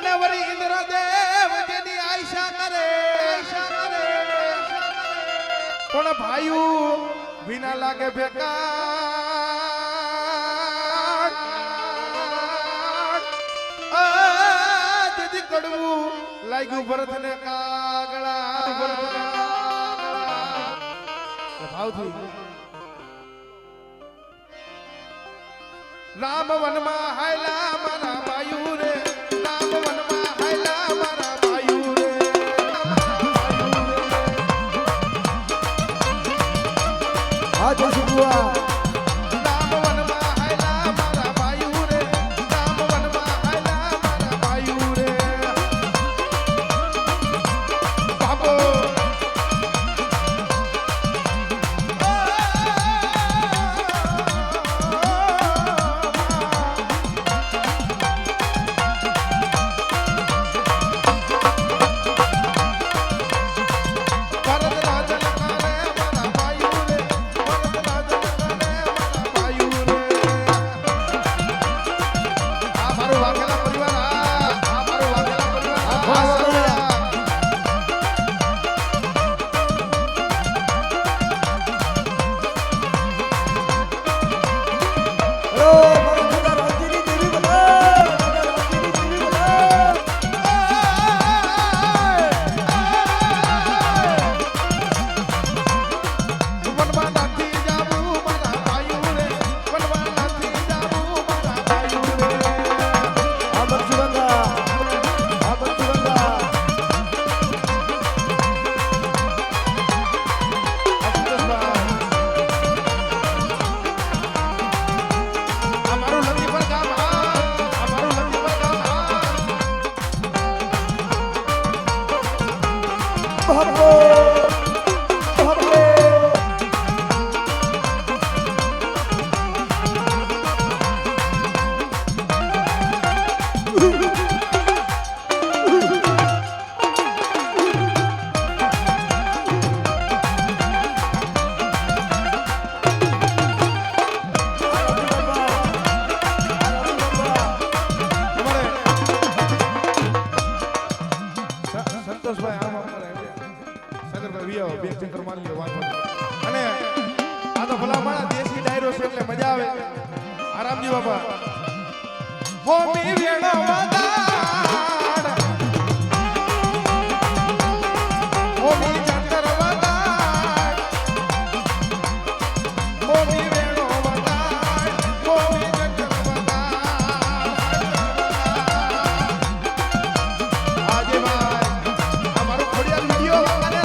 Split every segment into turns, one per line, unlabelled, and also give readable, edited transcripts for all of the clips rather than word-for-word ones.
અને વરી ઇન્દ્રદેવ જેની આશા કરે પણ ભાઈયું વિના લાગે બેકાર જેથી કડવું લાગ્યું ભરતને કાગડા ભાવથી રામ વનમાં હાયલા મારા ભાઈયું રે રામ વનમાં હાયલા મારા ભાઈયું રે
આ જય બુઆ આરામજી બાપા હોમી વેણો વગાડ હોમી જંતર વગાડ હોમી વેણો વગાડ હોમી જંતર વગાડ આજે ભાઈ અમારો ખોડિયાલ વિડિયો વગાડે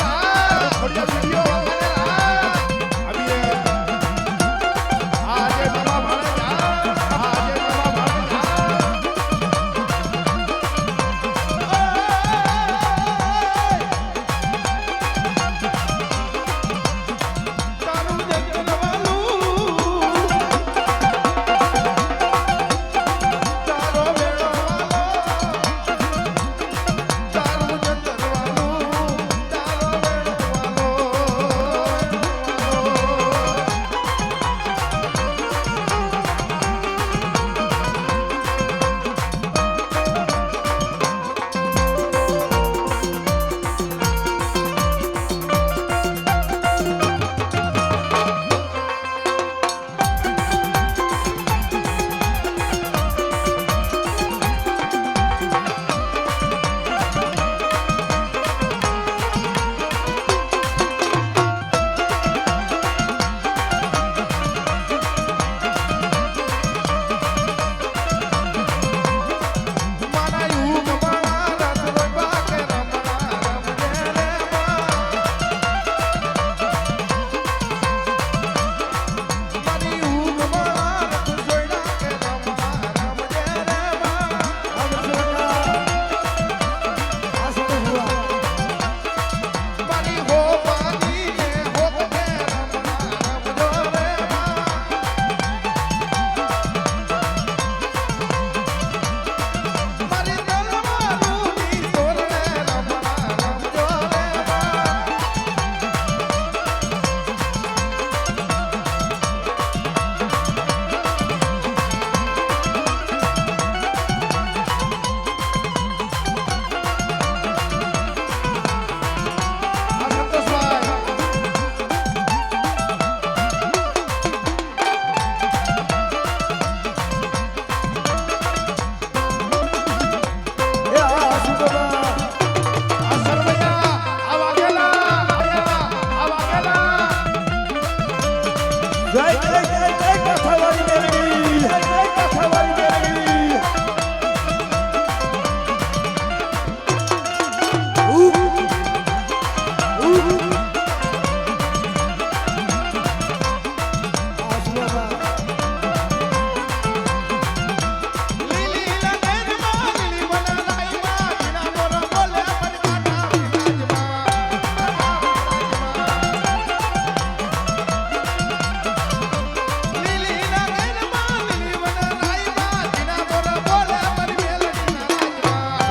ખોડિયાલ વિડિયો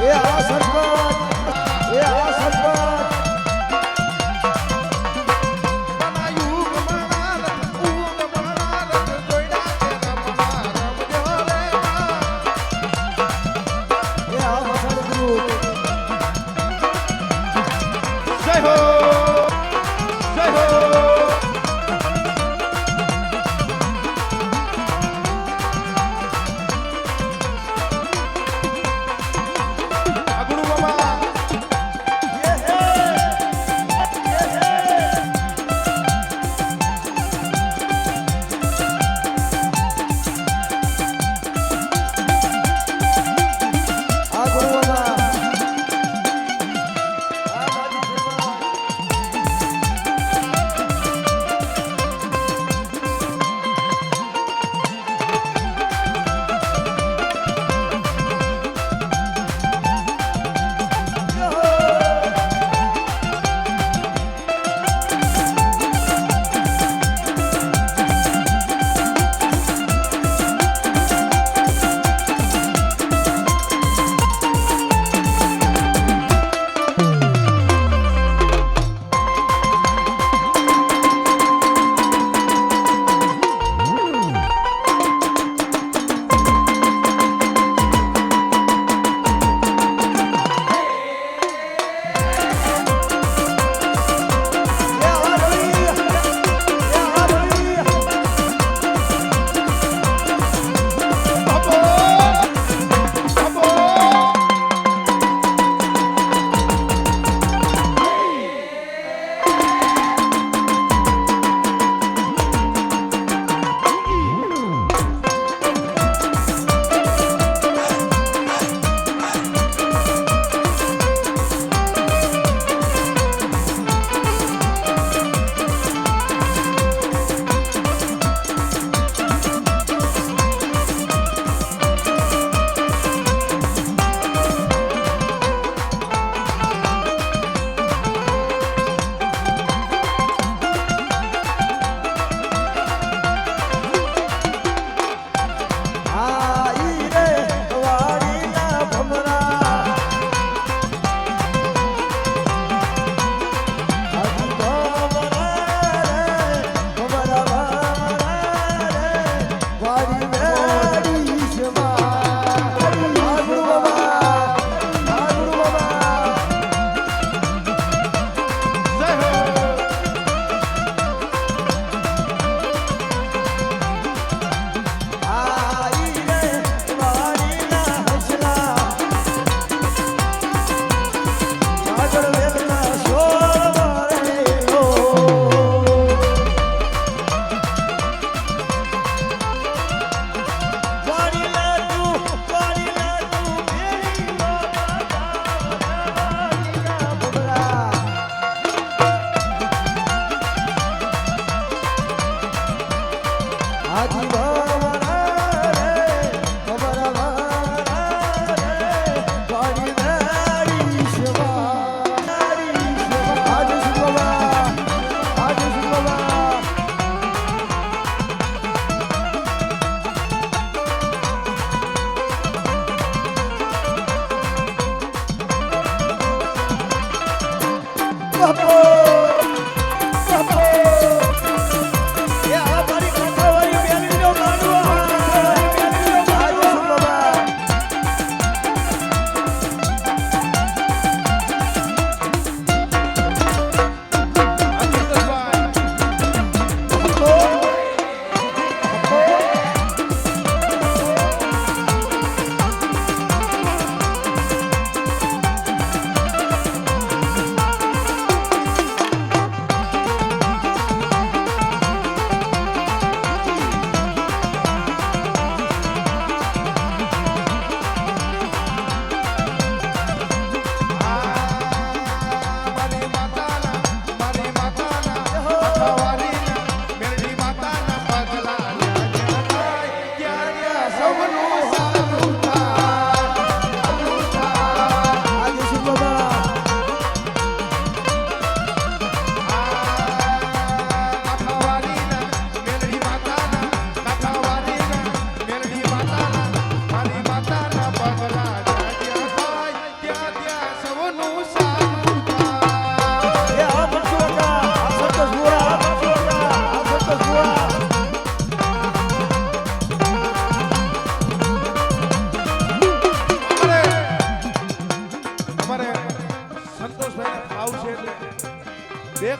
એ આ સરપંચ એ આ સરપંચ
બનાયુગ મણાર ઉગ મણાર જોઈડા કે રમણા રમજો રે માં.
એ આ મસાણ ગ્રુપ
જય હો જય હો આગળું બાબા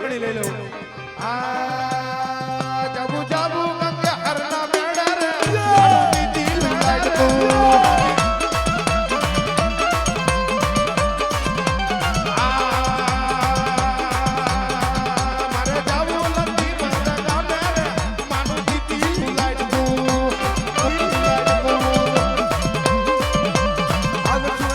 રેકડી લઈ લઉં આ જાબુ જાબુ ગંગે હરના મેડા રે મારું દિલ લાડકું
આગળ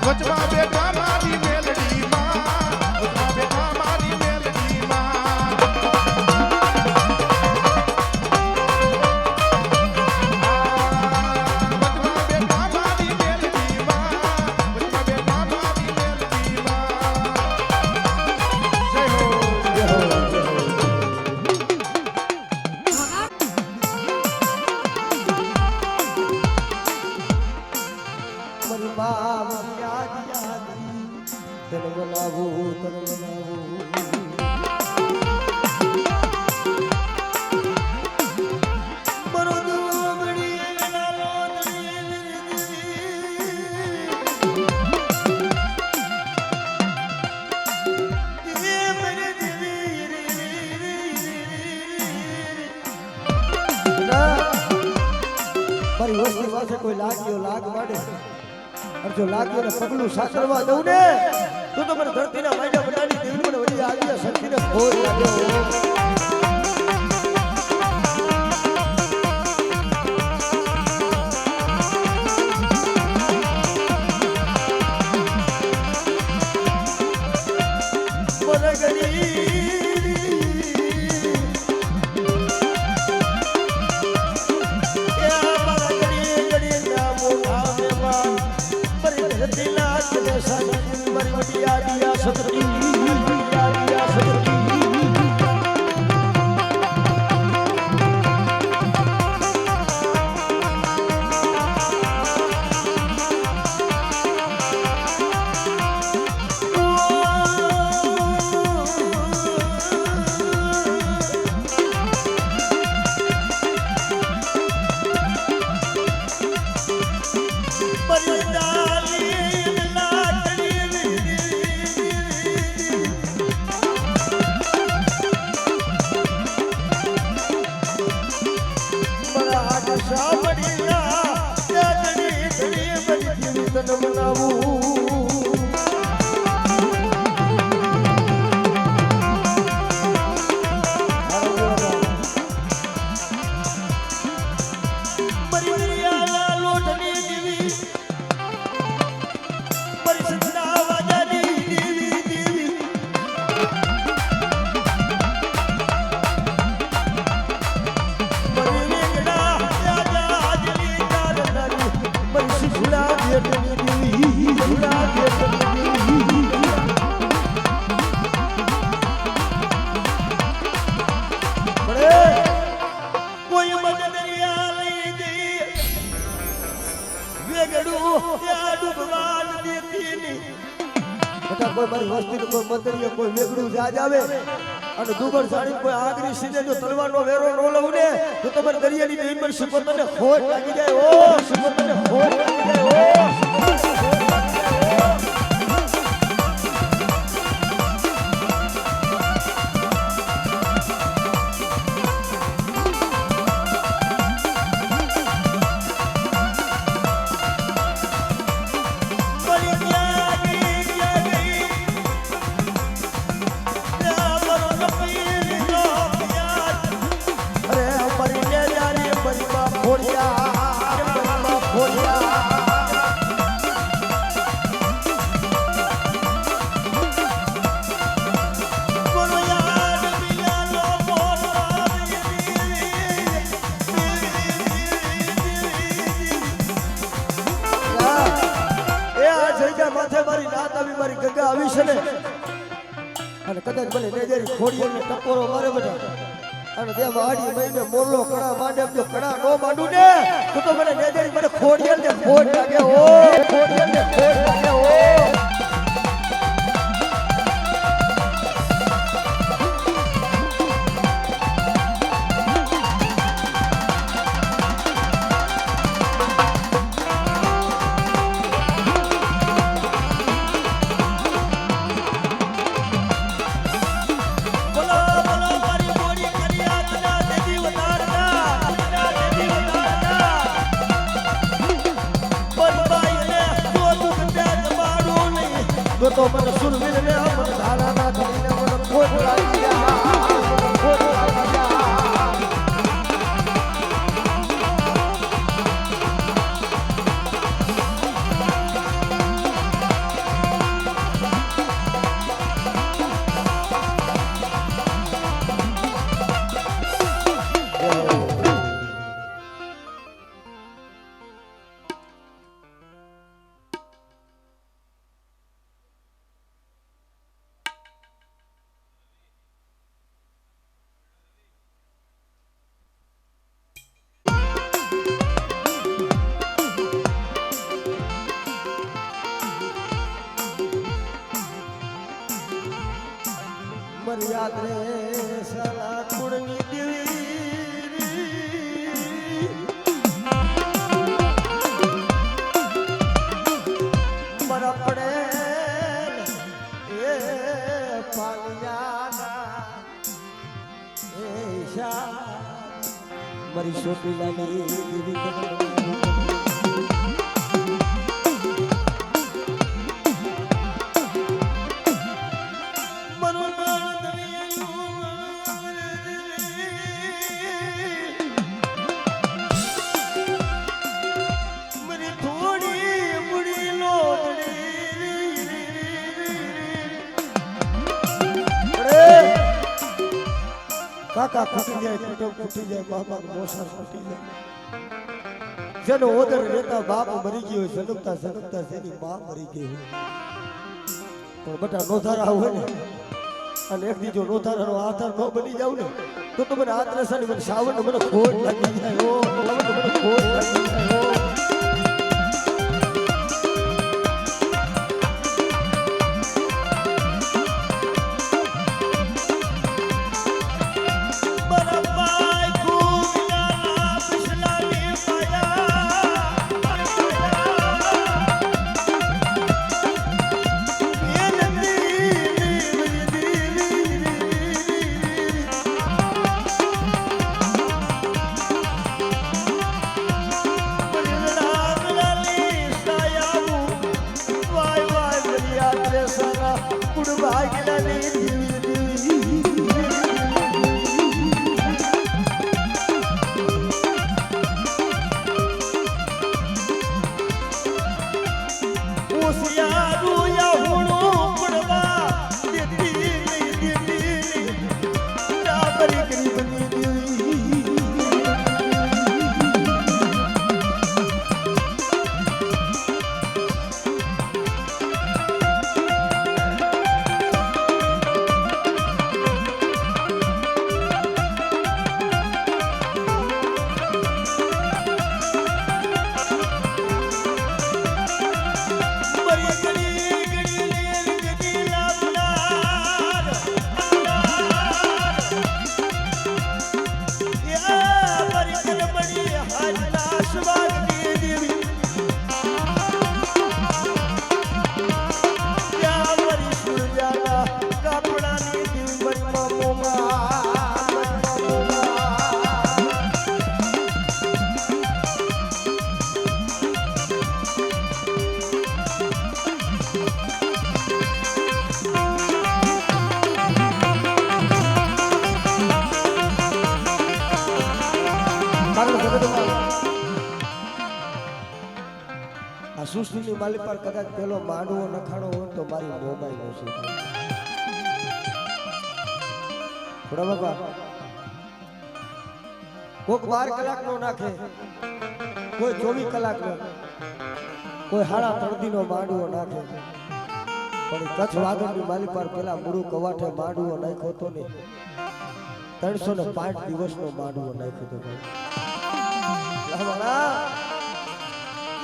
વચમાં બેઠા મારી મેલડી માં વચમાં બેઠા મારી મેલડી માં વચમાં બેઠા મારી મેલડી માં વચમાં બેઠા મારી મેલડી માં જય હો
જય હો, જય હો. મારી માં યાદ યાદ તને બનાવું તને બનાવું મારો દુબળી લાલો મારી વસ્તી પાસે કોઈ લાગ્યો લાગ માંડે અને જો લાગ્યો ને પગલું સાસરવા દઉં ને તો મને ધરતીના માંડ્યા બનાવી દેવી મને વળી આવી શક્તિને ખોર લાગ્યો કોઈ મારી વસ્તી કોઈ મંદિર કોઈ વેગડું જાજ આવે અને દુબળ સાડી કોઈ આગરી સીધે જો તલવારનો વેરો ન લઉં ને તો તમારી દરિયાની દેવી પર સુપતને ખોટ લાગી જાય ઓ સુપતને ખોટ લાગી જાય ઓ અને કદાચ મને નેજરી ખોડીએ ને ટકોરો મારે બધા અને તે વાડી મહિને મોરલો કડા માંડે જો કડા નો માંડું ને તો મને નેજરી મને ખોડીએ ને ખોડ લાગે ઓ ખોડીએ ને ખોડ લાગે ઓ તો મને સુરવીર ને મને ધારા ના થઈને મને ખોટ લાગી ગયા ખોટ લાગી ગયા મારી યાદ રે સાલા કુળની દેવી મારા પડે એ પાલિયાના એ શા મારી સોપીલાની દેવી કાકા ખૂટી જાય કુટુંબ ખૂટી જાય બાબા મોસા ખૂટી જાય જેનો ઓદર રહેતા બાપ મરી ગયો હોય સનમતા સનમતા જેની મા મરી ગઈ હોય પણ બટા નોધારા હોય ને અને એક દીજો નોધારાનો આધાર ન બની જાવ ને તો મને આત્રસાની મને સાવન મને ખોટ લાગી જાય ઓ મને ખોટ લાગી જાય ઓ સૃષ્ટિની માલી પર કદાચ પેલો માંડવો નખાણો હોય તો મારી મોબાઈલ નો છે થોડા બાપા કોક 12 કલાક નો નાખે કોઈ 24 કલાક નો કોઈ 3.5 નો માંડવો નાખે પણ કચ્છ વાગડની માલી પર પેલા મૂળું કવાઠે માંડવો નાખ્યો તો ને 305 દિવસનો માંડવો નાખ્યો તો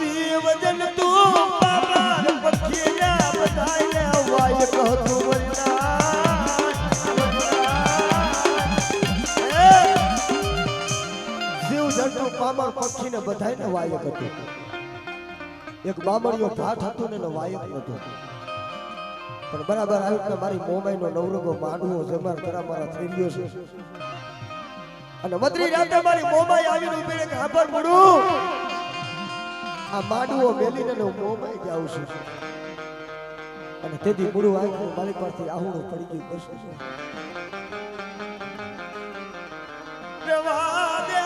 ભાઈ વજન તું બાબા પખીયા બધાઈને વાય કહો તું જીવ જંતુ પામર પક્ષીને બધાઈને વાયક હતું એક બામણીયો ભાટ હતો ને વાયક નતો પણ બરાબર આવ્યું મારી મોમાઈનો નવરંગો માંડવો જમાર કરા મારા થઈ ગયો છે અને મધરી રાતે મારી મોમાઈ આવીને ઉભી રહે કે હાબર પડું આ માંડવો મેલીને મોમાઈ જાઉં છું અને તેથી મૂળું આવ્યું મારી પરથી આહુડું પડી ગયું બસ રવા દે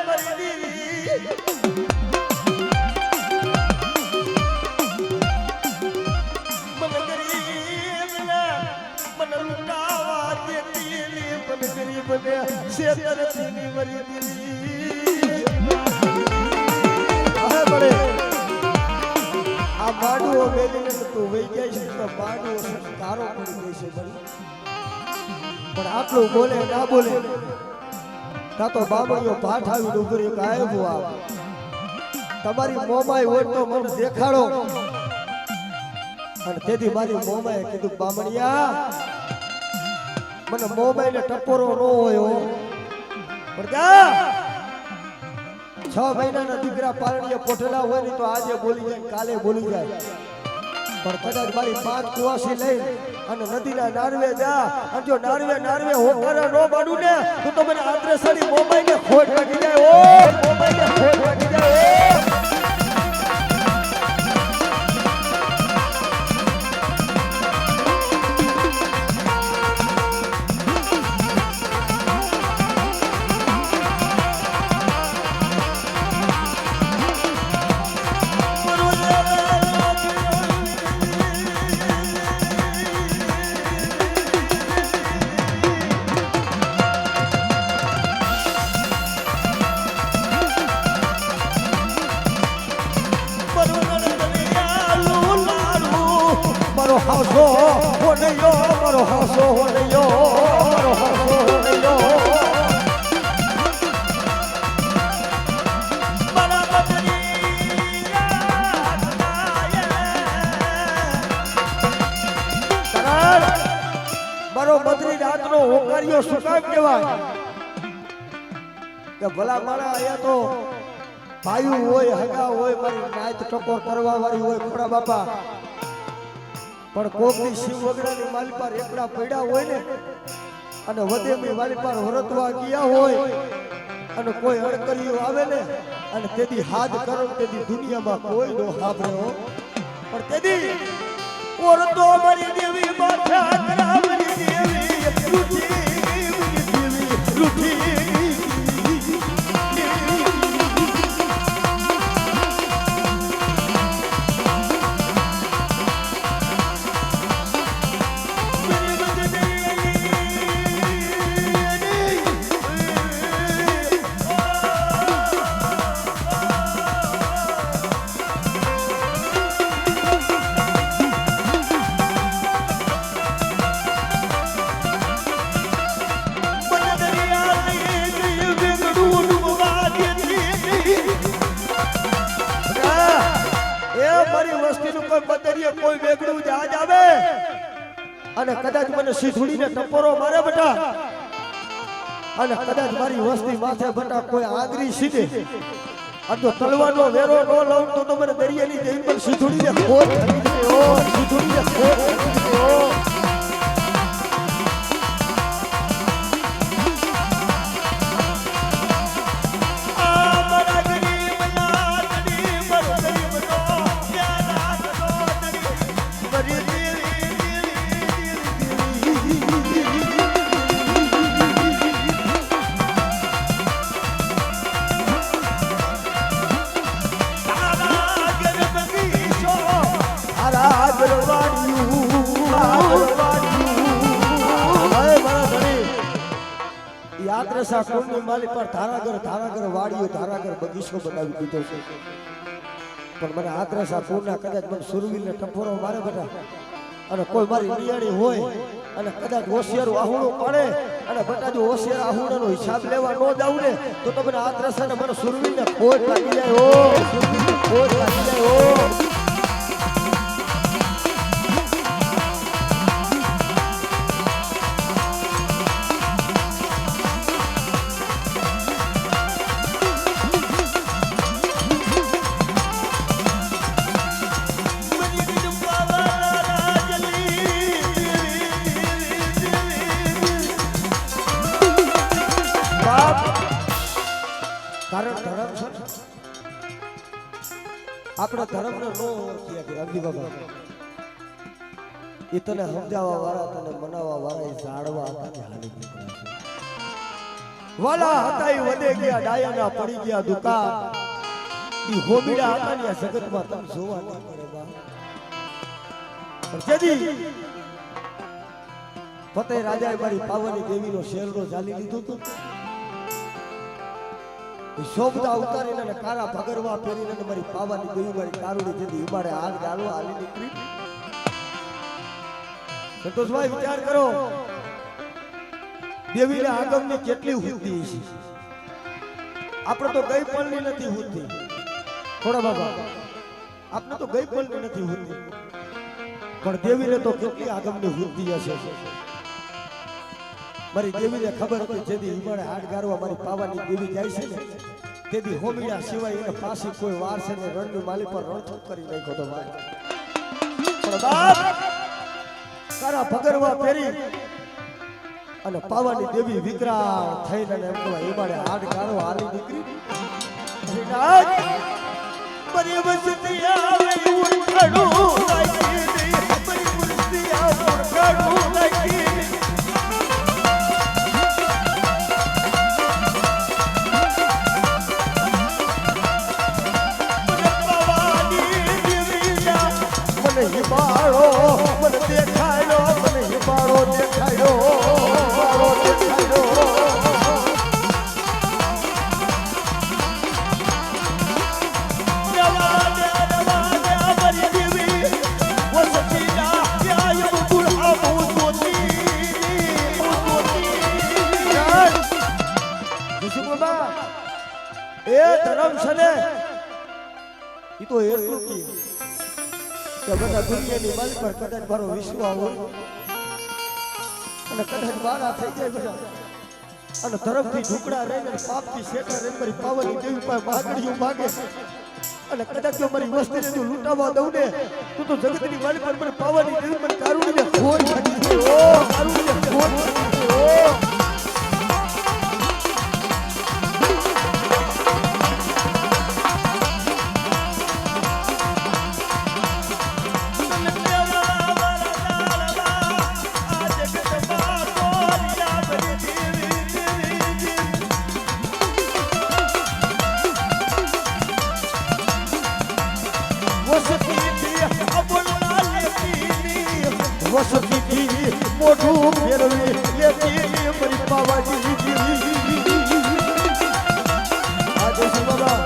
મરી દીવી મન ગરીબના મન લૂટાવા દેતી મન ગરીબને શેતરથી મરી દીવી પડે આ માંડવો મેલીને તું વહી જાય છે તો માંડવો સંસ્કારો પડી જાય છે પણ આટલું બોલે ના બોલે તા તો બાબળીઓ ભાઠ આવી ઉભરી કાય બુઆ તમારી મોમાઈ હોય તો મને દેખાડો અને તેથી મારી મોમાએ કીધું બામણિયા મને મોબાઈલ ટપોરો ન હોય હો. પણ ક્યાં 6 મહિનાના દીકરા પારણીએ પોઠેલા હોય ને તો આજે બોલી જાય કાલે બોલી જાય. પણ કદાચ મારી 5 કુવાસી લઈ અને નદીના નારવે જા અને જો નારવે હોકારા નો બાડું ને તો મને આત્રે સાડી મોબાઈલ ને ખોટ લાગી જાય. ઓ મોબાઈલ ને ખોટ લાગી જાય. મારો હાસો હોનયો મારો હાસો હોનયો મારો હાસો હોનયો મારો બદરી રાતનો હોકારીઓ શું કામ કહેવાય કે ભલા મારા અહીંયા તો ભાઈ હોય હગા હોય મારી નાત ટકોર કરવા વાળી હોય ખોડા બાપા પણ કોકની શિવ વગડાની માલપાર એકડા પડ્યા હોય ને અને વધેમી માલપાર વરતવા ગયા હોય અને કોઈ અડકરીઓ આવે ને અને તેદી હાથ કરો તેદી દુનિયામાં કોઈ નો હાભળ્યો પણ તેદી ઓરતો મારી દેવી માથા કરાવરી દેવી રૂઠી કોઈ વેગડું જહાજ આવે અને કદાચ મને સીધુડીને ટપોરો મારે બેટા અને કદાચ મારી વસ્તી માથે બેટા કોઈ આંગળી સીધે અને જો તલવાનો વેરો ન લઉં તો મને દરિયાની જઈને પણ સીધુડીને ખોટ કરી દેવો સીધુડીને ખોટ કરી દેવો યાત્રા કુંડની માલી પર ધારાગર વાડીઓ ધારાગર બગીચો બનાવી દીધો છે પણ મને આત્રસા કુંડના કદાચ મને સુરવીરને ટપોરો મારે બેટા અને કોઈ મારી નિયાણી હોય અને કદાચ હોશિયાર આહુડો પડે અને બેટા જો હોશિયાર આહુડાનો હિસાબ લેવા ન જાઉં ને તો તમને આત્રસા ને મને સુરવીરને ખોટ લાગી જાય હો સુરવીરને ખોટ લાગી જાય હો આપણા ધર્મને નો ઓળખ્યા કે અગદી બાબા એ તને સમજાવવા વાળા તને મનાવવા વાળા એ જાડવા હતા ને હાલી નીકળ્યા છે વાલા હતા એ વધે ગયા ડાયાના પડી ગયા દુકાન ઈ હોબીડા હતા ને જગતમાં તમે જોવા ન મળે બા પણ જેદી ફતેહ રાજાએ મારી પાવાની દેવીનો શેરડો ચાલી લીધો તો શોભતા ઉતારીને અને કારા ભગરવા પહેરીને મારી પાવાની દેવી મારી કારુડી જેથી ઉમાડે આગ ડાળવા હાલી નીકળી સંતોષભાઈ વિચાર કરો દેવીને આગમની કેટલી હુદ્દી છે આપણે તો ગઈ પલની નથી હુદ્દી થોડા બાબા આપણે તો ગઈ પલની નથી હુદ્દી પણ દેવીને તો કેટલી આગમની હુદ્દી હશે મારી દેવીને ખબર હતી જેથી હિમાળે હાડ ગારવા મારી પાવાની દેવી જાય છે ને તેથી હોમીડા સિવાય એને પાસે કોઈ વાર છે ને રણની માલી પર રણછોડ કરી નાખ્યો તો ભાઈ પણ બાપ તારા ભગરવા પહેરી અને પાવાની દેવી વિકરાળ થઈને એમ કહેવાય હિમાળે હાડ ગારવા હાલી નીકળી શ્રીનાથ મારી વસતી આવે ઉઠડું લાગી મારી વસતી આવે ઉઠડું લાગી હિમાળો મને દેખાયો મને હિમાળો દેખાયો હિમાળો દેખાયો એ ધર્મ છે ને એ તો એટલું કે બધા દુનિયાની માલિક પર કદાચ મારો વિશ્વાસ હોય અને કદાચ મારા થઈ જાય બધા અને ધર્મથી ઢુકડા રહીને પાપથી શેઠા રહીને મારી પાવનની દેવી પાસે માગણીઓ માગે અને કદાચ જો મારી વસ્તીને જો લૂંટાવા દઉં ને તો જગતની માલિક પર મને પાવનની દેવી મને કારુણ્ય ખોટ છાડી દે ઓ કારુણ્ય ખોટ છાડી દે ઓ વસતી મોઢું ફેરવી લેતી મારી પાવાની આજે શું બાબા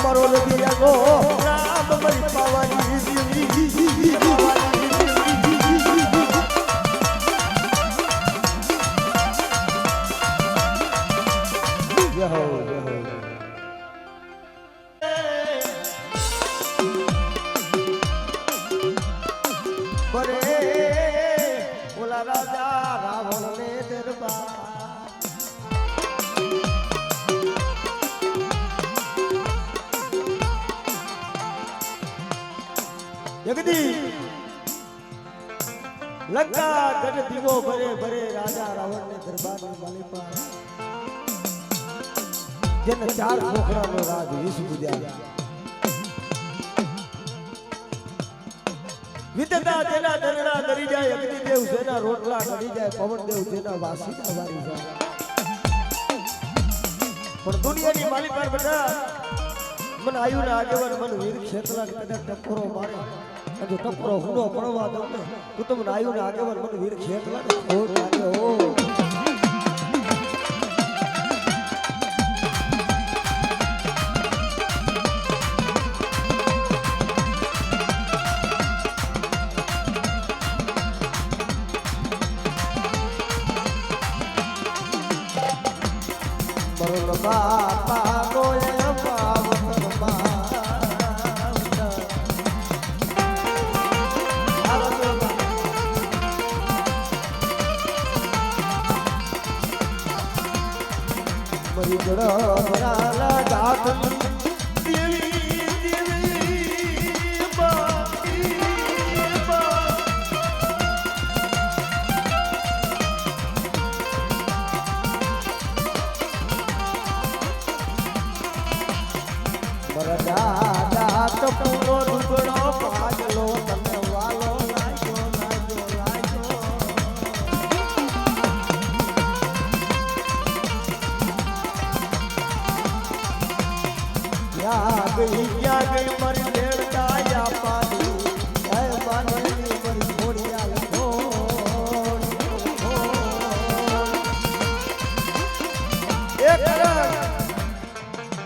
મારો રગિયાનો રામ મારી પાવાની ઓલા રાજા રાવણ ને દરબાર જગદી લંકા ગઢ દીવો ભરે ભરે રાજા રાવણ ને દરબારની માલિપા જેને 4 છોકરાનો રાજ વિષ પૂજ્યા વિદતા તેના દરડા કરી જાય અગ્નિદેવ જેના રોટલા કરી જાય પવનદેવ જેના વાસીના વારી જાય પણ દુનિયાની માલિકા બેટા મને આયુના આગેવાન મને વીર ક્ષેત્રના કદાચ ટકોરો મારે જો ટકોરો હુંડો પડવા દઉં ને તો તમને આયુના આગેવાન મને વીર ક્ષેત્રના ખોટ લાગે ઓ બાપા ગોય પાવન મરી ગળા ગાત દાદા ટપુનો દુગડો પાજલો તને વાલો લાગ્યો લાગ્યો લાગ્યો ક્યાં ગઈ મારી લેડતા યા પાડી હે મારી મારી ઘોડિયા લખો એક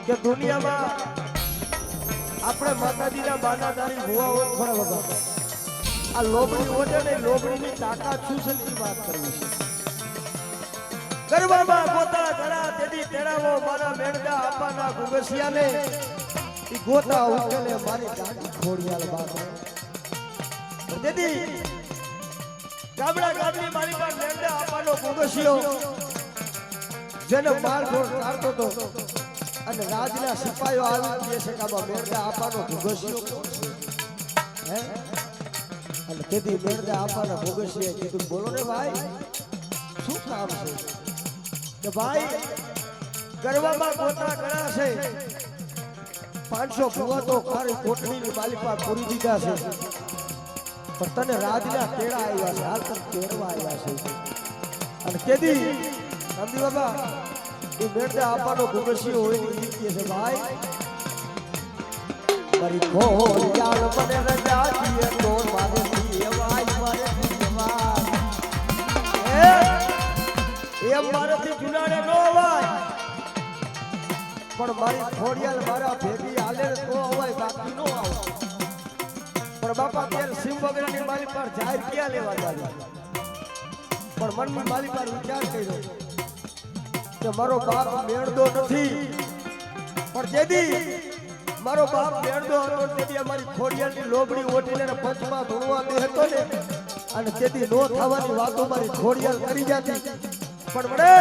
કે દુનિયામાં આપણે માતાજીના બાનાદારી ભુવા હોય ખરા બાબા આ લોબડી ઓઢે ને લોબડીની તાકાત શું છે એ વાત કરવી છે ગરબામાં ગોતા ધરા તેદી તેડાવો મારા મેણદા આપાના ગુગસિયાને ઈ ગોતા ઉકેલે મારી ગાડી ખોડિયાલ બાબા તેદી ગામડા ગામની મારી પાસે મેણદા આપાનો ગુગસિયો જેને માર ઢોર કાઢતો તો અને રાજના સિપાહીઓ આવી જે છે કે આમાં મેણદા આપાનો ગુગસિયો હે અને તેદી મેણદા આપાના ગુગસિયાએ કીધું બોલો ને ભાઈ શું કામ છે કે ભાઈ ગરબામાં ગોતા ઘણા છે 500 ભુવા તો ખારી કોટડીની માલિકા પૂરી દીધા છે પણ તને રાજના કેળા આવ્યા છે હાલ તને કેળવા આવ્યા છે અને કેદી રામજી બાબા એ મેળદા આપવાનો ગુગસિયો હોય ને ઈ કહે છે ભાઈ મારી ખોડિયાલ મને રજા દીએ તો મારે દીવાય મારે દીવાય એમ મારાથી જુનાડે નો અવાય પણ મારી ખોડિયાલ મારા ભેગી હાલે તો અવાય બાકી નો આવે પણ બાપા ત્યારે સિંહ વગરની મારી પર જાહેર ક્યાં લેવા જાય પણ મનની મારી પર વિચાર કર્યો કે મારો બાપ મેળદો નથી પણ જેદી મારો બાપ મેળદો હતો તેથી અમારી ખોડિયાલની લોબડી ઓટીને પંચમાં ધૂણવા દે હતો ને અને તેથી નો થવાની વાતો મારી ખોડિયાલ કરી જતી પણ વડે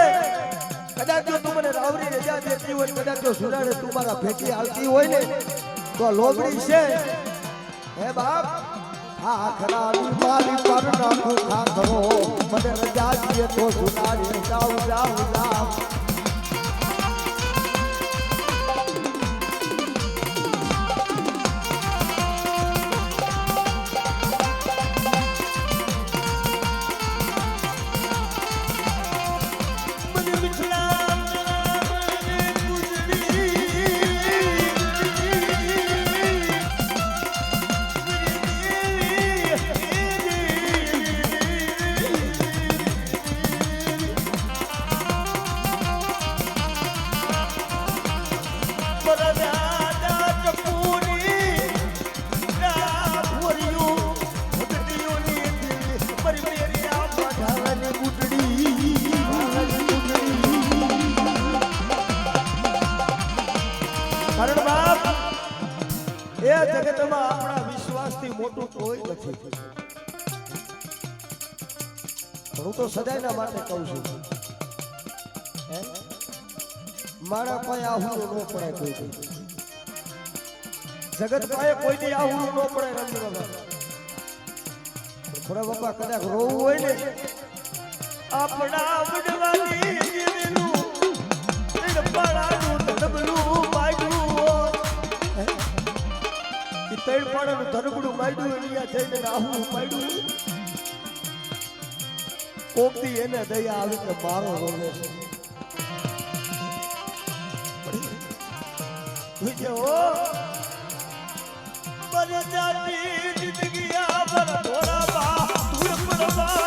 કદાચ જો તું મને રાવરી રજા દેતી હોય કદાચ જો સુરાડે તું મારા ભેટી હાલતી હોય ને તો લોબડી છે હે બાપ આ ખરાની માલી પર નાખું ખાખરો મને રજા દે તો સુરાડે જાઉં જાઉં જાઉં જગતમાં આપણા વિશ્વાસથી મોટું કોઈ નથી હું તો સદાયના માટે કહું છું મારા પાસે આહુડું ન પડે કોઈ જગત પાસે કોઈની આહુડું ન પડે રમી બાબા થોડા બાપા કદાચ રોવું હોય ને આપણા વડવાની જીવનું પાડાનું ધડબલું પાડ્યું તૈણ પાડાનું ધરબડું માંડ્યું અહીંયા જઈને આહું માંડ્યું કોકથી એને દયા આવી કે મારો રોવે છે ઓ મને જાતી જિંદગી આ બર થોડા બા તું પડવા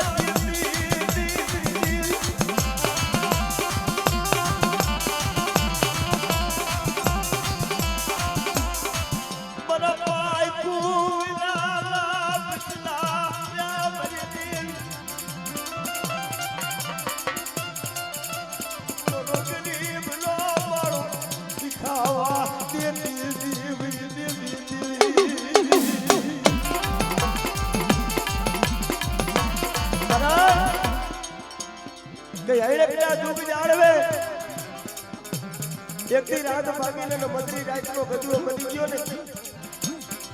એકથી રાત ભાગીને બદરી રાતનો ગજવો બની ગયો ને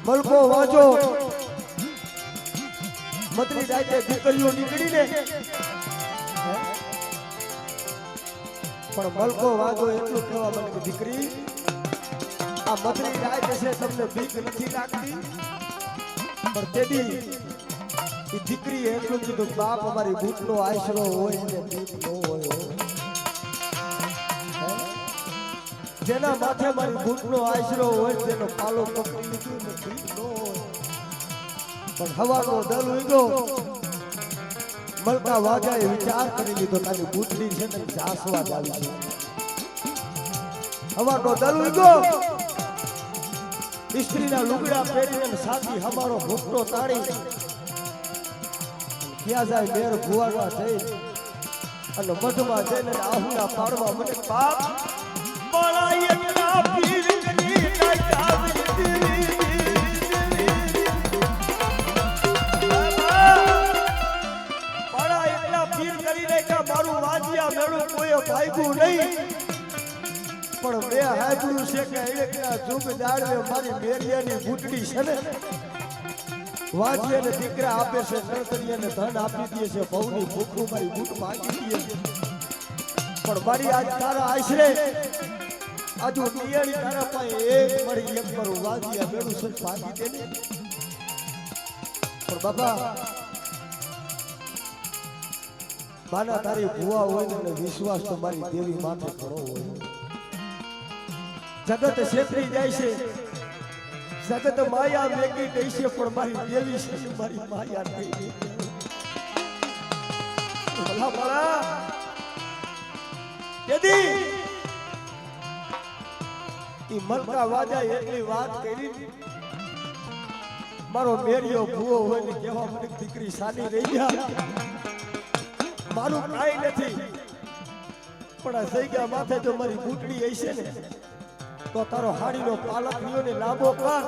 મલકો વાજો મદરી રાતે દીકરીઓ નીકળીને પણ મલકો વાજો એટલું કહેવા મને કે દીકરી આ મદરી રાત છે તમને બીક નથી લાગતી પણ તેદી એ દીકરી એટલું કીધું બાપ અમારી ભૂતનો આશરો હોય ને બીક ન હોય જેના માથે મારી ભૂતનો આશરો હોય તેનો પાલો પકડી લીધું નથી પણ હવાનો દલ ઉગ્યો મલકા વાજાએ વિચાર કરી લીધો તારી ભૂતની છે ને જાસવા આવી છે હવાનો દલ ઉગ્યો સ્ત્રીના લુગડા પહેરીને સાથી હમારો ભૂતનો તાળી ત્યાં જાય મેર ભુવાના જઈ અને મધમાં જઈને આહુના પાડવા મને બાપ મારા એકલા પીર કરી નાખ્યા દેવી મારા એકલા પીર કરી નાખ્યા મારું વાજિયા મેળું કોઈ ભાગ્યું નહીં પણ બે હાજરું છે કે એકલા જુગ જાળવે મારી મેરિયાની બુટડી છે ને વાજિયાને દીકરા આપે છે નરતરિયાને ધન આપી દે છે ભવની ભૂખું મારી બુટ માંગી દે છે પણ મારી આજ તારા આશરે આજુ નિયાળી તારા પાસે એક મળી એક મારું વાજિયા મેળું છે ભાગી દે ને પણ બાબા બાના તારી ભુવા હોય ને વિશ્વાસ તો મારી દેવી માથે ઘણો હોય જગત છેતરી જાય છે જગત માયા મેકી દે છે પણ મારી દેવી છે મારી માયા નહીં ભલા ભલા દેદી ઈ મલકા વાજા એટલી વાત કરી મારો મેરિયો ભૂવો હોય ને કેવા મને દીકરી સાની રહી ગયા મારું કાઈ નથી પણ આ જગ્યા માથે જો મારી બુટડી હશે ને તો તારો હાડીનો પાલક રહ્યો ને લાંબો કર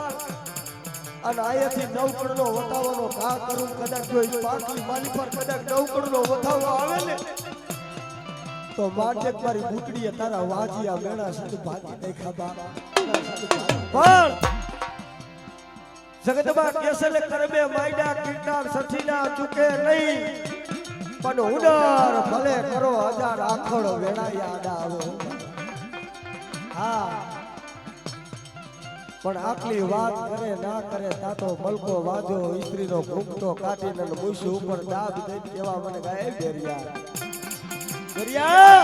અને આયાથી 9 કરોડનો વટાવાનો ઘા કરું કદાચ જો પાકલી માલી પર કદાચ 9 કરોડનો વટાવો આવે ને તો માટે મારી બુટડીએ તારા વાજિયા મેળા સાથે ભાગી નહીં ખાબા પણ જગતમાં કેસલે કરબે માયડા કીર્તન સઠીના ચૂકે નહીં પણ ઉડર ભલે કરો 1000 આખડો વેળા યાદ આવે હા પણ આટલી વાત કરે ના કરે તાતો મલકો વાજો ઈસ્ત્રીનો ભૂખતો કાઢીને મૂછ ઉપર દાબ દઈ કેવા મને ગાય બેરિયા બેરિયા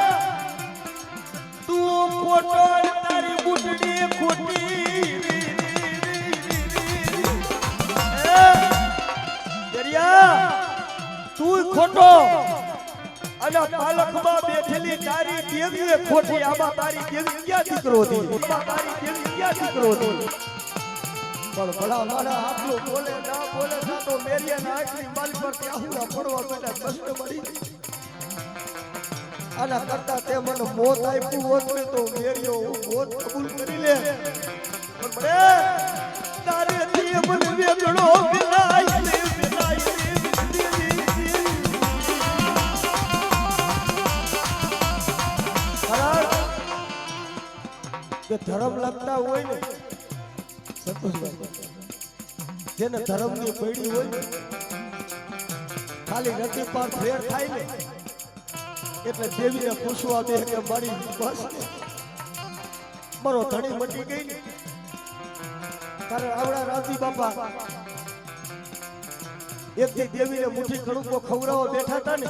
તું ફોટો તારી બુટડી ખોટી બેરિયા તું ખોટો અને પાલકમાં બેઠેલી તારી દેવીએ ખોટી આમાં તારી દેવી ક્યાં દીકરો હતી આમાં તારી દેવી ક્યાં દીકરો હતી પણ ભલા મારા આટલું બોલે ના બોલે તો મેરિયા ના આખરી માલ પર ક્યાં પડવા બેટા કષ્ટ મળી આના કરતા તે મને મોત આપ્યું હોત ને તો મેરિયો મોત કબૂલ કરી લે પણ મને તારે થી મને વેગળો વિલાય લે વિલાય કે ધર્મ લગતા હોય ને જેને ધર્મની પૈડી હોય ને ખાલી નદી પર ફેર થાય ને એટલે દેવીને પૂછવા દે કે મારી બસ ને મારો ધણી મટી ગઈ ને તારે આવડા રાજી બાપા એકથી દેવીને મુઠ્ઠી કડુકો ખવડાવવા બેઠા હતા ને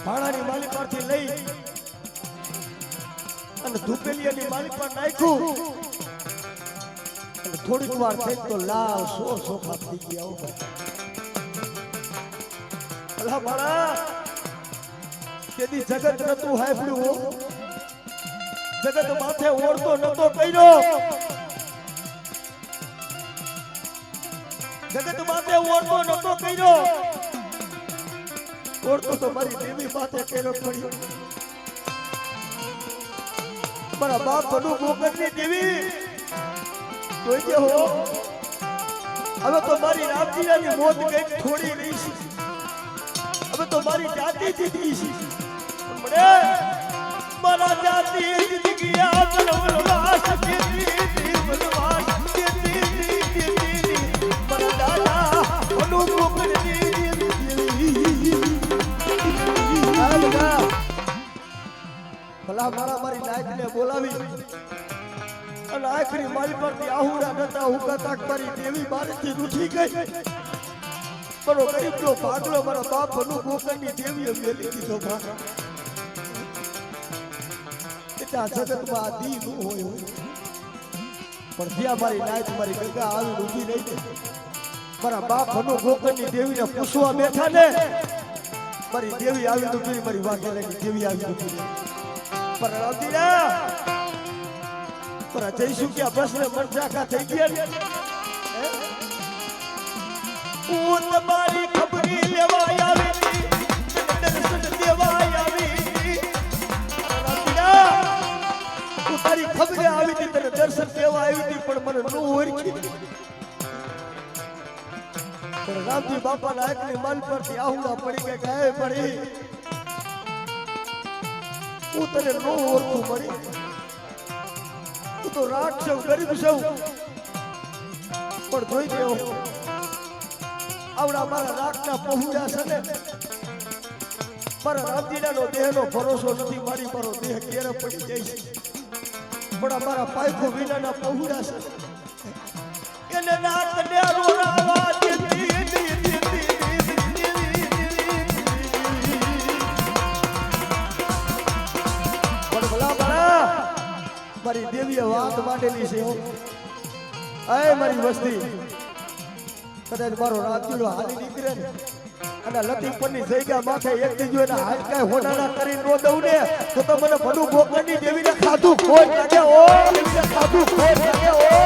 ભાણાની માલી પરથી લઈ અને ધુપેલિયાની માલી પર નાખ્યું અને થોડીક વાર થઈ તો લાલ સોખા થઈ ગયા અલા ભાણા તેદી જગત નતું હાંભળ્યું જગત માથે ઓળતો નતો કર્યો જગત માથે ઓળતો નતો કર્યો ઓળતો તો મારી દેવી માથે કર્યો પડ્યો મારા બાપ બનુ ગોકરની દેવી જોઈ કે હો હવે તો મારી રામજીની મોત ગઈ થોડી રહી છે હવે તો મારી જાતિ જીતી છે મને મારા જાતિ જીતી ગયા વનવાસ જીતી વનવાસ જીતી મારા દાદા બનુ ગોકરની ભલા મારી નાયકને બોલાવી અને આખરી મારી પરથી આહુડા નતા હુકાતા મારી દેવી મારીથી રૂઠી ગઈ મારો ગરીબનો ભાગલો મારા બાપ બનુ ગોકરની દેવીએ મેલી દીધો ભાગ એટલા જગતમાં આ દી નું હોય પણ જ્યાં મારી નાયક મારી ગંગા આવી ઊભી રહી ને મારા બાપ બનુ ગોકરની દેવીને પૂછવા બેઠા ને મારી દેવી આવી ઊભી મારી વાઘેલાની દેવી આવી ઊભી પર રામજીના પર જઈશું કે બસ ને મરજાકા થઈ ગયા ને હું તમારી ખબરી લેવા આવી હતી, દર્શન દેવા આવી હતી. રામજીડા, હું તારી ખબરે આવી હતી, તને દર્શન દેવા આવી હતી, પણ મને નો ઓળખી. પણ રામજી બાપાના આંખની માલ પરથી આહુડા પડી ગયા, ગાય પડી. હું તને નો ઓળખું મળી. હું તો રાખ છું, ગરીબ છું, પણ જોઈ દેવો આવડા મારા રાખના પહોંચ્યા છે ને. મારા રામજીડાનો દેહનો ભરોસો નથી, મારી મારો દેહ ઘેરે પડી જાય છે, પણ મારા પાયખો વિનાના પહોંચ્યા છે. એને નાક ને રોરાવા દેતી મારી દેવીએ વાત માંડેલી છે. અય મારી વસ્તી, કદાચ મારો રામજીડો હાલી નીકળે ને અને લતીફની જગ્યા માથે એક દીજો એના હાડકાય હોડાના કરી નો દઉં ને તો મને ભલું ગોકળની દેવીને ખાધું ખોટ લાગે. ઓ દેવીને ખાધું ખોટ લાગે. ઓ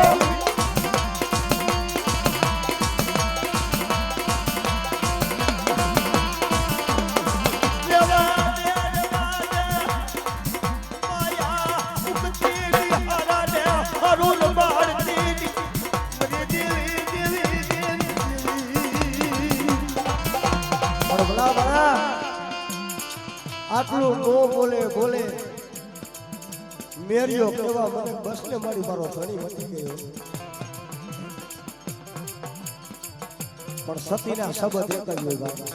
આટલું નો બોલે બોલે મેરિયો કેવા મને બસ ને મારી મારો ધણી મટી ગયો. પણ સતીના શબ્દ એક જ હોય બાપા.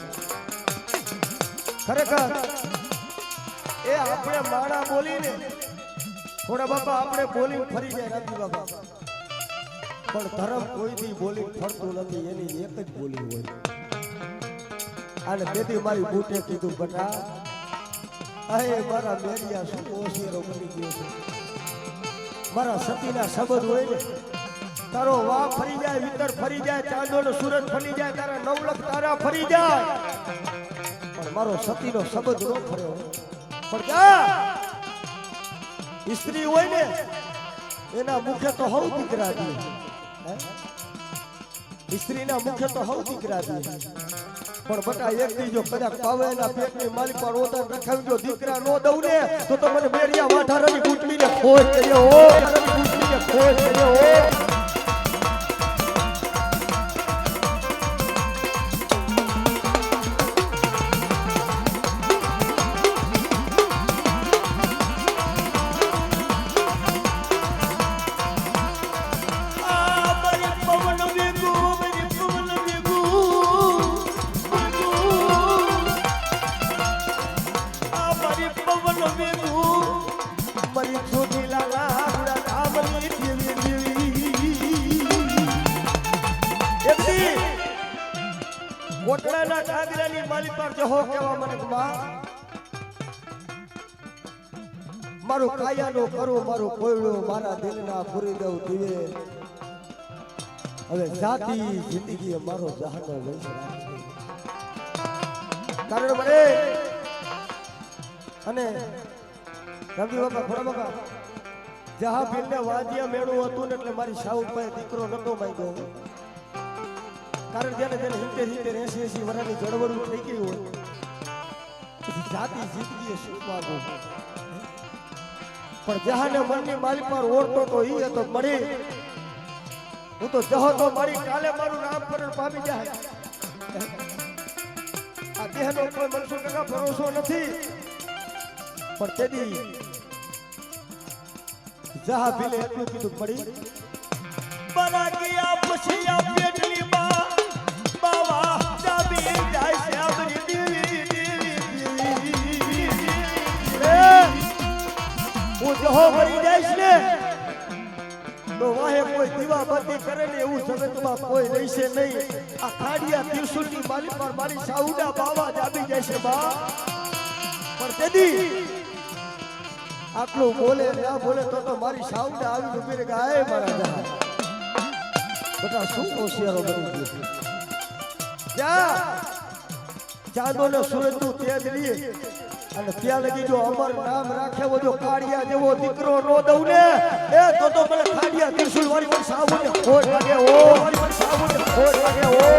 ખરેખર એ આપણે માણા બોલીને થોડા બાપા આપણે બોલીને ફરી જાય રામજી બાપા, પણ ધર્મ કોઈ દી બોલીને ફરતું નથી, એની એક જ બોલી હોય. અને તેથી મારી બૂટે કીધું બટા અહે મારા મેરિયા શું ઓશિયારો બની ગયો છે. મારા સતીના શબ્દ હોય ને તારો વાહ ફરી જાય, વિતર ફરી જાય, ચાંદોનો સૂરજ ફરી જાય, તારા નવલખ તારા ફરી જાય, પણ મારો સતીનો શબ્દ નો ફર્યો. પણ જા સ્ત્રી હોય ને એના મુખે તો હવ દીકરા દે, સ્ત્રીના મુખે તો હવ દીકરા દે, પણ બટા એક દી જો કદાચ પાવેના પેટની માલિક પર ઓતર રખાવી જો દીકરા નો દઉં ને તો મને મેરિયા વાઢારાની ગુટલીને ખોજ કર્યો. ઓ ગુટલીને ખોજ કર્યો. કોટડાના ડાગરાની માલી પર જહો કેવા મને માં મારું કાયાનો કરું, મારું કોયડું મારા દિલના પૂરી દઉં દીવે. હવે જાતિ જિંદગી મારો જહાનો વંશ રાખે. કારણ બને અને રામજી બાપા ખોડા બાપા જહા ભીલને વાદિયા મેળું હતું ને એટલે મારી સાઉ પાસે દીકરો નતો માંગ્યો. કારણ જેને 70-80 વર્ષની જળવડું થઈ ગયું હોય પછી જાતિ જિંદગી શું માગો. પણ જહાને મનની માલિક પર ઓળતો તો ઈ હતો મળી. હું તો જહો તો મારી કાલે મારું નામકરણ પામી જાય. આ દેહનો કોઈ મનસુખ કાકા ભરોસો નથી, પણ તેદી જહા ભીલે એટલું કીધું પડી બના ગયા પછી આ પેટલી માં બાવા જાબી જાય છે આપણી દેવી દેવી. હું જહો મરી જઈશ ને તો વાહે કોઈ દીવા બત્તી કરે ને એવું જગતમાં કોઈ રહેશે નહીં. આ ખાડિયા ત્રિશુલની માલી પર મારી સાઉડા બાવા જાબી જાય છે બા. પણ તેદી આટલું બોલે ના બોલે તો મારી સાઉડા આવી ઉભી રહે ગાય મારા જહા બધા શું હોશિયારો બની ગયો. જા ચાંદોનો સૂરજનું તેજ લી અને ત્યાં લગી જો અમર નામ રાખેવો જો કાળિયા જેવો દીકરો નો દઉં ને એ તો મને ખાડિયા ત્રિશુલ વાળી સાબુને ખોટ લાગે. ઓ સાબુને ખોટ લાગે. ઓ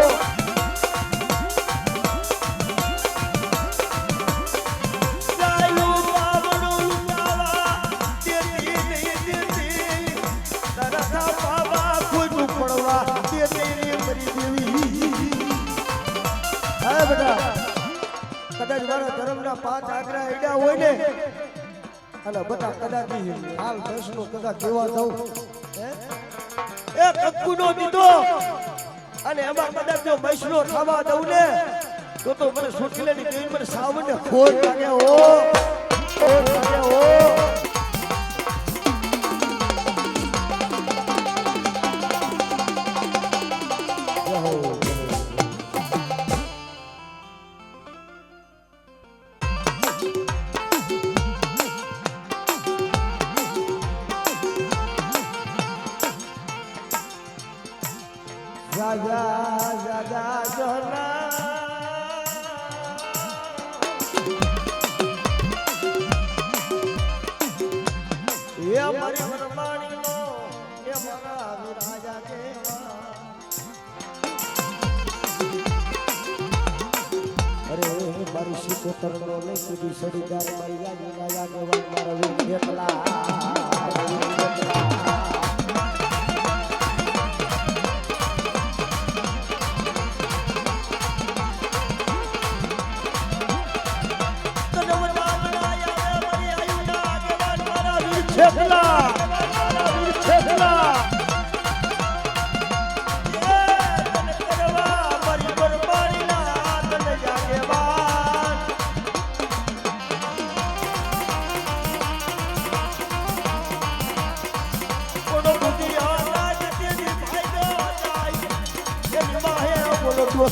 ના 5 આંકડા ઈડા હોય ને અને બધા કદાચ હાલ દસનો કદાચ કેવા દઉં હે એ કક્કુનો દીધો અને એમાં કદાચ જો મૈસનો થવા દઉં ને તો મને સુટલેની દેવી મને સાવને ખોટ લાગે ખોટ લાગે રાજા જોના એ મારી મરમાણી નો એ મારા રાજા કેવા અરે મારી શિકોતર નો લઈ કીધી સડીદાર મારી યાદી રાજા કેવા મારા વીર કેટલા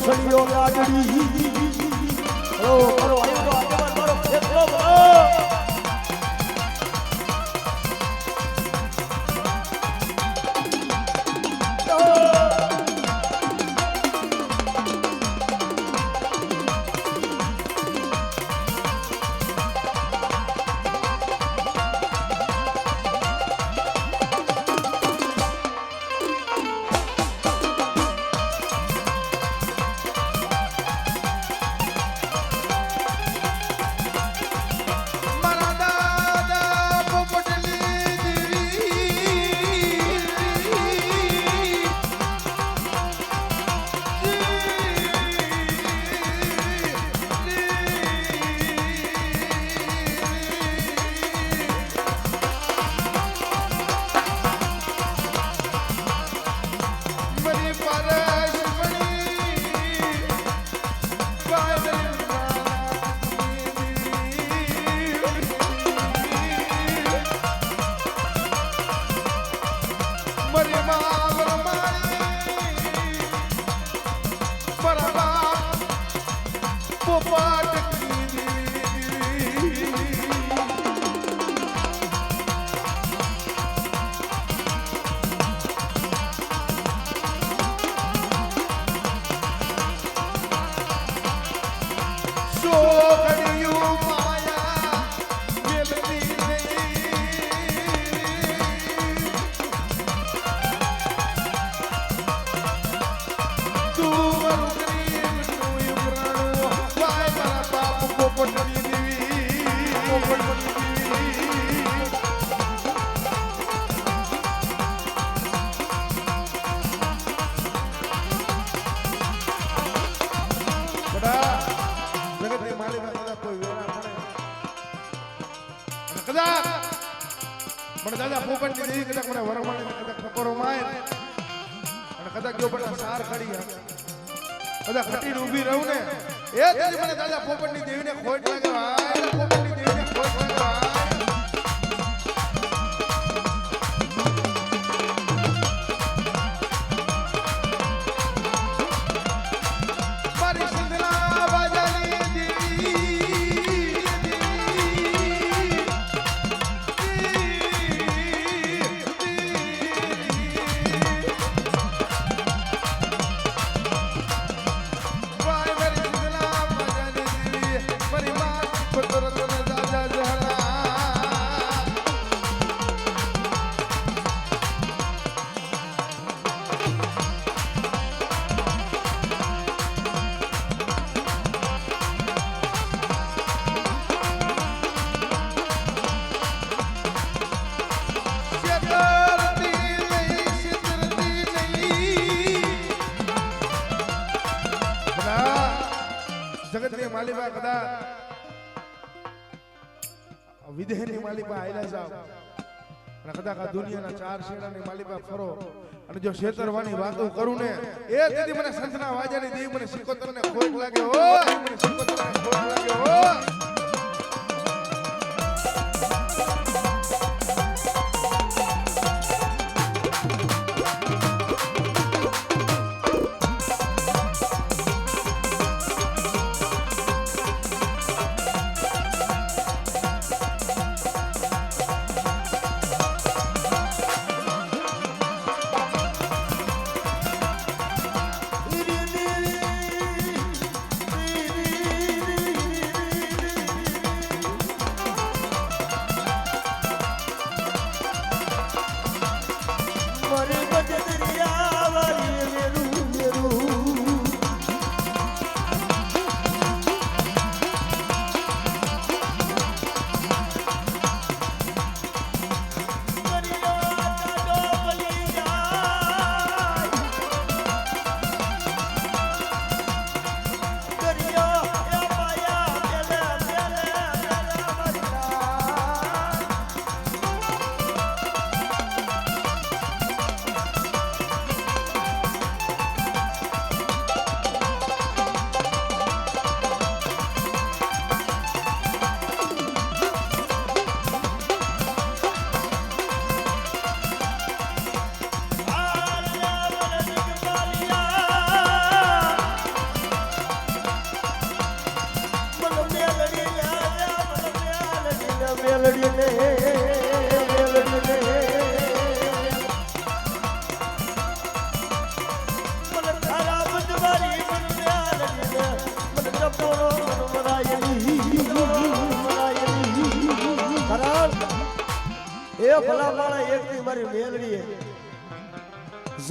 સળિયો લાગડી ઓ કરો આયો આગળ મારો ફેફડો
મને દાદા પોપટ ની દેવી કદાચ મને વરમાણી કદાચ ટકોરો માય અને કદાચ જો બટા સાર ખડી કદાચ ખટીને ઊભી રહું ને એ તેથી મને દાદા પોપટ ની દેવીને ખોટ લાગે ભાઈ પોપટ ની દેવીને ખોટ લાગે ભાઈ વિદેહની માલિકા આયલા જાવ અને કદાચ આ દુનિયાના ચાર શેડાની માલિકા ફરો અને જો શેતરવાની વાતો કરું ને એ તેથી મને સંતના વાજાની દેવી મને સિકોતરને ખોટ લાગે ઓ મને સિકોતરને ખોટ લાગે ઓ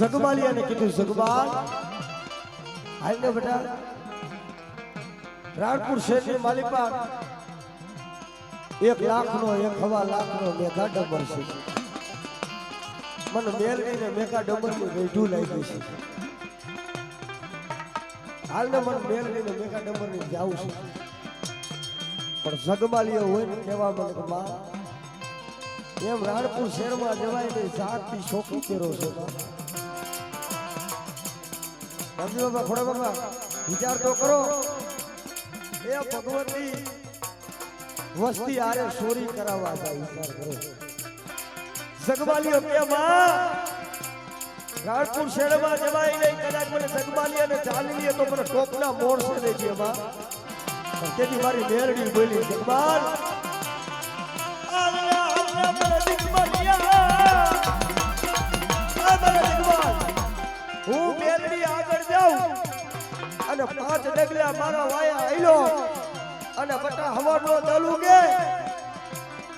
જગમાલિયાને કીધું જગમાલ હાલ ને બેટા રાણપુર શહેરની માલિકા 1 લાખનો 1.25 લાખનો મેઘા ડબર છે મને મેલડીને મેઘા ડબરની વેઢું લાગી છે હાલ ને મને મેલડીને મેઘા ડબરની જાવું છે પણ જગમાલિયા હોય ને કહેવા મને કે માં એમ રાણપુર શહેરમાં જવાય ને જાતથી શોખી કેરો છે બાબા ખોડા બાબા વિચાર તો કરો એ ભગવતી વસ્તી આરે ચોરી કરાવવા જાય વિચાર કરો જગમાલિયો કે માં રાણપુર શહેરમાં જવાય નહીં કદાચ મને જગમાલિયાને ચાલી લે તો મને ટોપના મોરસે લેજે માં પણ તેથી મારી મેલડી બોલી જગમાલ હું મેલડી આગળ જાઉં અને 5 ડગલા મારા વાયા આઈલો અને બટા હવાનો દલુ કે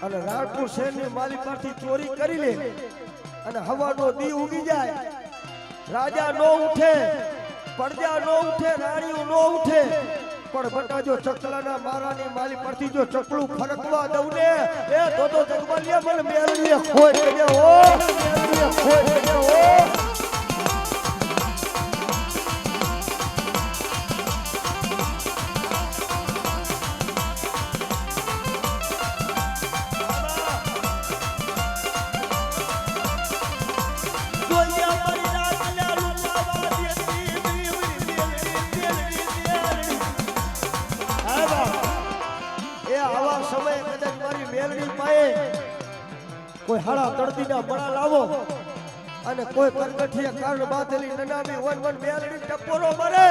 અને રાણપુર શહેરની માલિકાથી ચોરી કરી લે અને હવાનો દી ઉગી જાય રાજા નો ઉઠે પડદા નો ઉઠે રાણીઓ નો ઉઠે પણ બટા જો ચકલાના મારાની માલી પરથી જો ચકલું ફરકવા દઉં ને એ તો જગમાલિયા મને મેલડીએ ખોઈ દે ઓ મેલડીએ ખોઈ દે ઓ કોઈ હાડા તળતીના બળા લાવો અને કોઈ કરકઠિયા કારણ બાંધેલી નનામી વન મેલડી ટપોરો મારે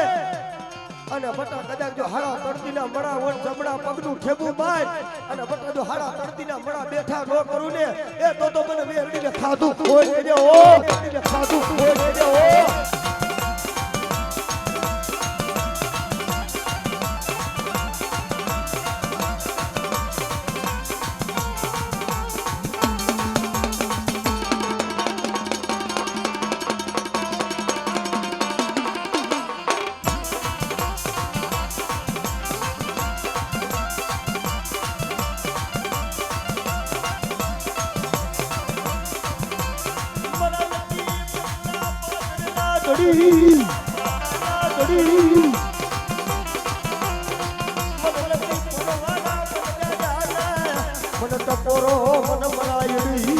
અને બટા કદાચ જો હાડા તળતીના બળા વન જમણા પગનું ઠેબું માર અને બટા જો હાડા તળતીના બળા બેઠા ન કરું ને એ તો મને મેલડીને ખાધું કોઈ દેજે ઓ મેલડીને ખાધું કોઈ દેજે ઓ ટપોરો મન મરાયડી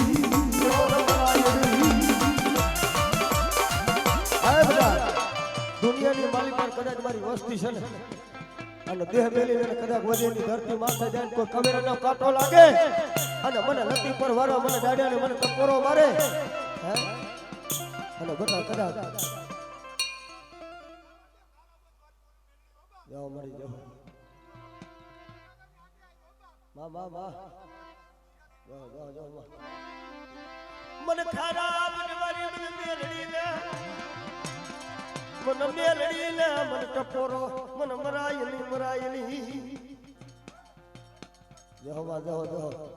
આ બધા દુનિયાની માલિક પર કદાચ મારી વસ્તી છે ને અને દેહ મેલીને કદાચ વધેની ધરતી માથે જાય કોઈ કમેરાનો કાંટો લાગે અને મને લતી પર વારો મને દાડિયાને મને ટપોરો મારે હે અને બધા કદાચ જાઓ મરી જાઓ માં જાઓ મને ખરાબ ને મારી મને મેલડી લે મને ટપોરો મને મરાયલી જાઓ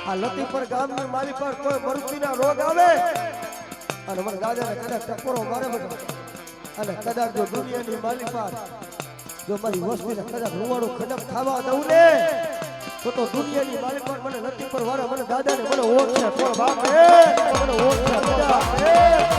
આ લતીપર ગામની માલી પર કોઈ મૃત્યુના રોગ આવે અને મને દાદાને કદાચ ટકોરો મારે બધો અને કદાચ જો દુનિયાની માલી પર જો મારી વસ્તીને કદાચ રૂવાડું ખડક ખાવા દઉં ને તો દુનિયાની માલી પર મને લતીપર વાળા મને દાદાને મને ઓળખે કોણ બાપ મને ઓળખે બધા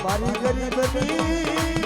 મારી ગરીબની